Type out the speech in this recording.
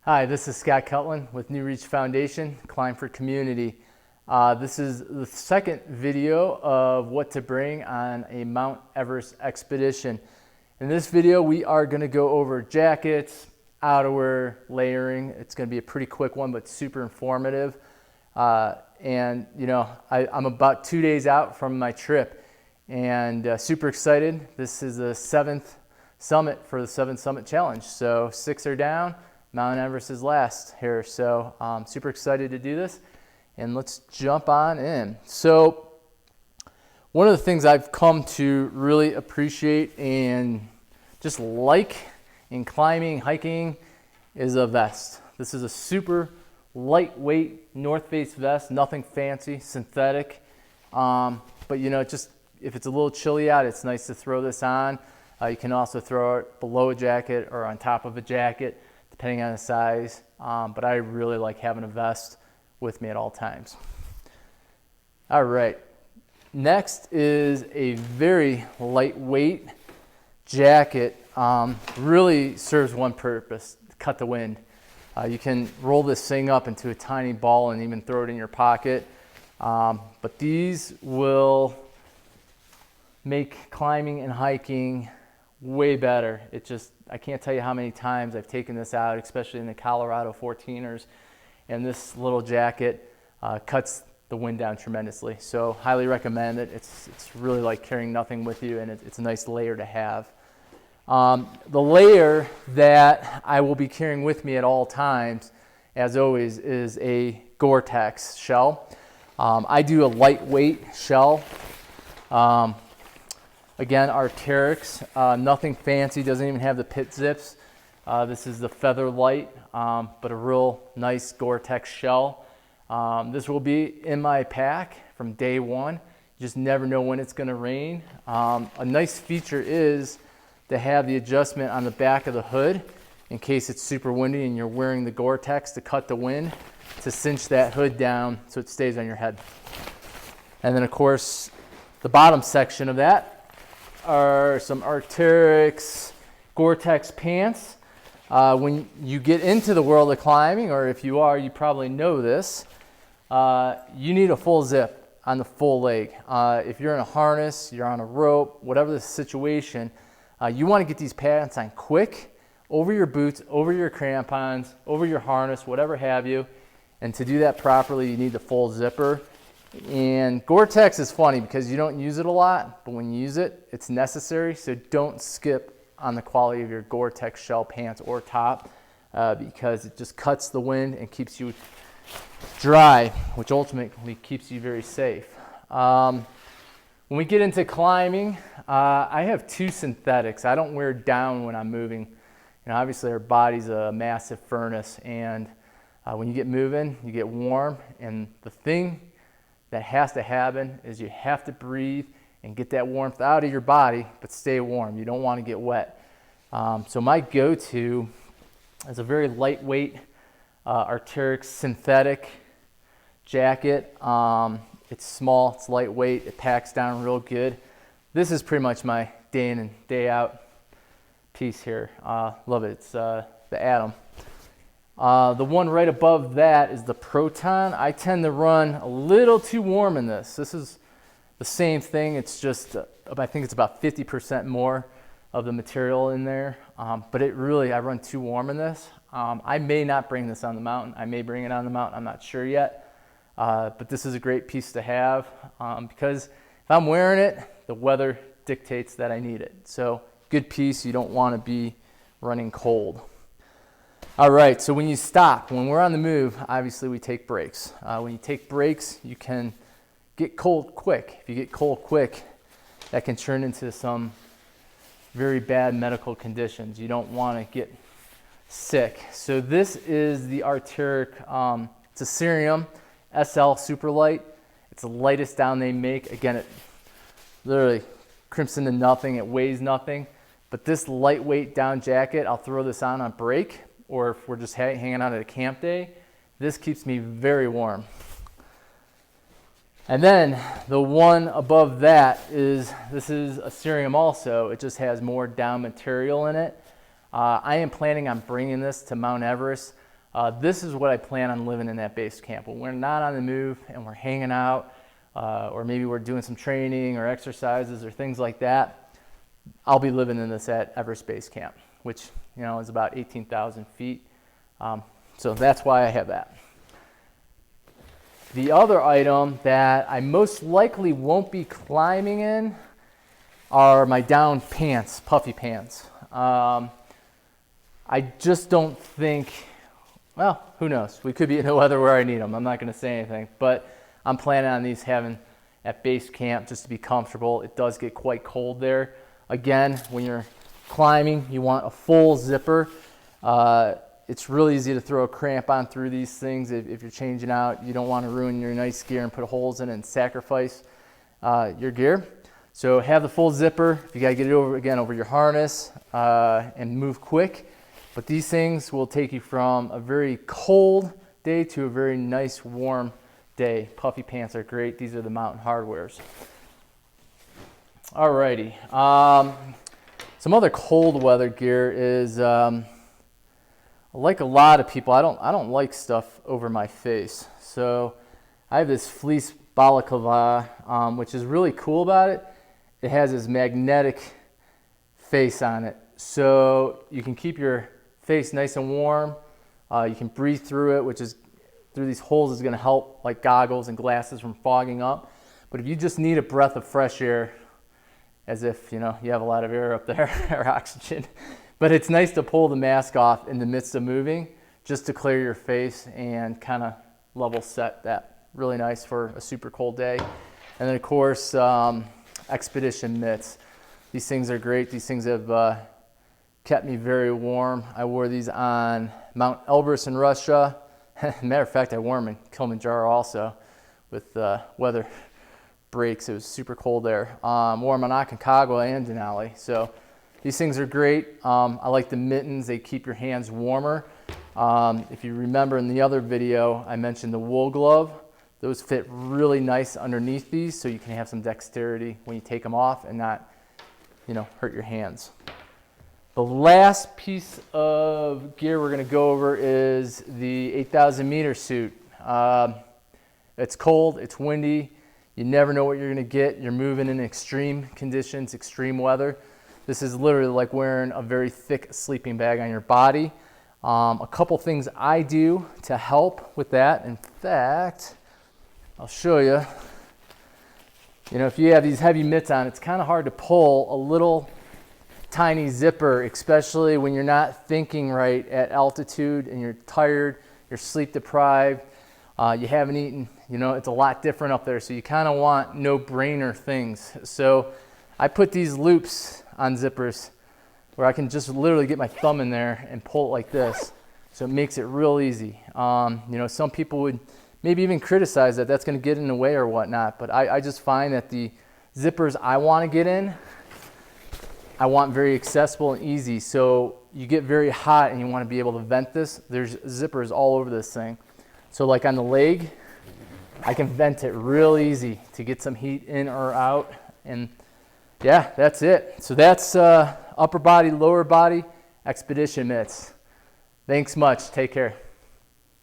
Hi, this is Scott Cutland with New Reach Foundation, Climb for Community. This is the second video of what to bring on a Mount Everest expedition. In this video, we are going to go over jackets, outerwear, layering. It's going to be a pretty quick one, but super informative. I'm about 2 days out from my trip and super excited. This is the seventh summit for the 7 Summit Challenge. So 6 are down. Mount Everest is last here, so I'm super excited to do this, and let's jump on in. So one of the things I've come to really appreciate and just like in climbing, hiking, is a vest. This is a super lightweight North Face vest, nothing fancy, synthetic, but just if it's a little chilly out, it's nice to throw this on. You can also throw it below a jacket or on top of a jacket, depending on the size, but I really like having a vest with me at all times. All right, next is a very lightweight jacket. Really serves one purpose: cut the wind. You can roll this thing up into a tiny ball and even throw it in your pocket, but these will make climbing and hiking way better. I can't tell you how many times I've taken this out, especially in the Colorado 14ers, and this little jacket cuts the wind down tremendously. So highly recommend it. It's really like carrying nothing with you, and it's a nice layer to have. The layer that I will be carrying with me at all times, as always, is a Goretex shell. I do a lightweight shell. Again, Outerwear, nothing fancy, doesn't even have the pit zips. This is the Feather Light, but a real nice Goretex shell. This will be in my pack from day one. You just never know when it's going to rain. A nice feature is to have the adjustment on the back of the hood in case it's super windy and you're wearing the Goretex to cut the wind, to cinch that hood down so it stays on your head. And then, of course, the bottom section of that are some Outerwear Goretex pants. When you get into the world of climbing, or if you are, you probably know this, you need a full zip on the full leg. If you're in a harness, you're on a rope, whatever the situation, you want to get these pants on quick, over your boots, over your crampons, over your harness, whatever have you. And to do that properly, you need the full zipper. And Goretex is funny because you don't use it a lot, but when you use it, it's necessary. So don't skip on the quality of your Goretex shell pants or top, because it just cuts the wind and keeps you dry, which ultimately keeps you very safe. When we get into climbing, I have 2 synthetics. I don't wear down when I'm moving. Obviously our body's a massive furnace, and when you get moving, you get warm, and the thing that has to happen is you have to breathe and get that warmth out of your body, but stay warm. You don't want to get wet. So my go-to is a very lightweight Outerwear synthetic jacket. It's small, it's lightweight, it packs down real good. This is pretty much my day in and day out piece here. Love it. It's the Atom. The one right above that is the Proton. I tend to run a little too warm in this. This is the same thing. It's just, I think it's about 50% more of the material in there. But I run too warm in this. I may not bring this on the mountain. I may bring it on the mountain. I'm not sure yet. But this is a great piece to have because if I'm wearing it, the weather dictates that I need it. So good piece. You don't want to be running cold. All right, so when you stop, when we're on the move, obviously we take breaks. When you take breaks, you can get cold quick. If you get cold quick, that can turn into some very bad medical conditions. You don't want to get sick. So this is the Outerwear, it's a Serum SL Super Light. It's the lightest down they make. Again, it literally crimps into nothing. It weighs nothing. But this lightweight down jacket, I'll throw this on break, or if we're just hanging out at a camp day, this keeps me very warm. And then the one above that this is a Serum also. It just has more down material in it. I am planning on bringing this to Mount Everest. This is what I plan on living in that base camp. When we're not on the move and we're hanging out, or maybe we're doing some training or exercises or things like that, I'll be living in this at Everest Base Camp, which is about 18,000 feet. So that's why I have that. The other item that I most likely won't be climbing in are my down pants, puffy pants. I just don't think, well, who knows? We could be in the weather where I need them. I'm not going to say anything, but I'm planning on these having at base camp just to be comfortable. It does get quite cold there. Again, when you're climbing, you want a full zipper. It's really easy to throw a cramp on through these things if you're changing out. You don't want to ruin your nice gear and put holes in it and sacrifice your gear. So have the full zipper. If you got to get it over your harness and move quick. But these things will take you from a very cold day to a very nice warm day. Puffy pants are great. These are the Mountain Hardwares. Alrighty. Some other cold weather gear is, like a lot of people, I don't like stuff over my face. So I have this fleece balaclava, which is really cool about it. It has this magnetic face on it, so you can keep your face nice and warm. You can breathe through it, which is through these holes is going to help like goggles and glasses from fogging up. But if you just need a breath of fresh air, as if you have a lot of air up there or oxygen, but it's nice to pull the mask off in the midst of moving just to clear your face and kind of level set that. Really nice for a super cold day. And then of course, expedition mitts. These things are great. These things have kept me very warm. I wore these on Mount Elbrus in Russia. Matter of fact, I wore them in Kilimanjaro also with weather breaks. It was super cold there. Wore them on Aconcagua and Denali. So these things are great. I like the mittens. They keep your hands warmer. If you remember in the other video, I mentioned the wool glove. Those fit really nice underneath these, so you can have some dexterity when you take them off and not, hurt your hands. The last piece of gear we're going to go over is the 8,000 meter suit. It's cold, it's windy. You never know what you're going to get. You're moving in extreme conditions, extreme weather. This is literally like wearing a very thick sleeping bag on your body. A couple things I do to help with that. In fact, I'll show you. If you have these heavy mitts on, it's kind of hard to pull a little tiny zipper, especially when you're not thinking right at altitude and you're tired, you're sleep deprived, you haven't eaten. It's a lot different up there, so you kind of want no-brainer things. So I put these loops on zippers where I can just literally get my thumb in there and pull it like this. So it makes it real easy. Some people would maybe even criticize that that's going to get in the way or whatnot, but I just find that the zippers I want to get in, I want very accessible and easy. So you get very hot and you want to be able to vent this. There's zippers all over this thing. So like on the leg, I can vent it real easy to get some heat in or out. And yeah, that's it. So that's upper body, lower body, expedition mitts. Thanks much. Take care.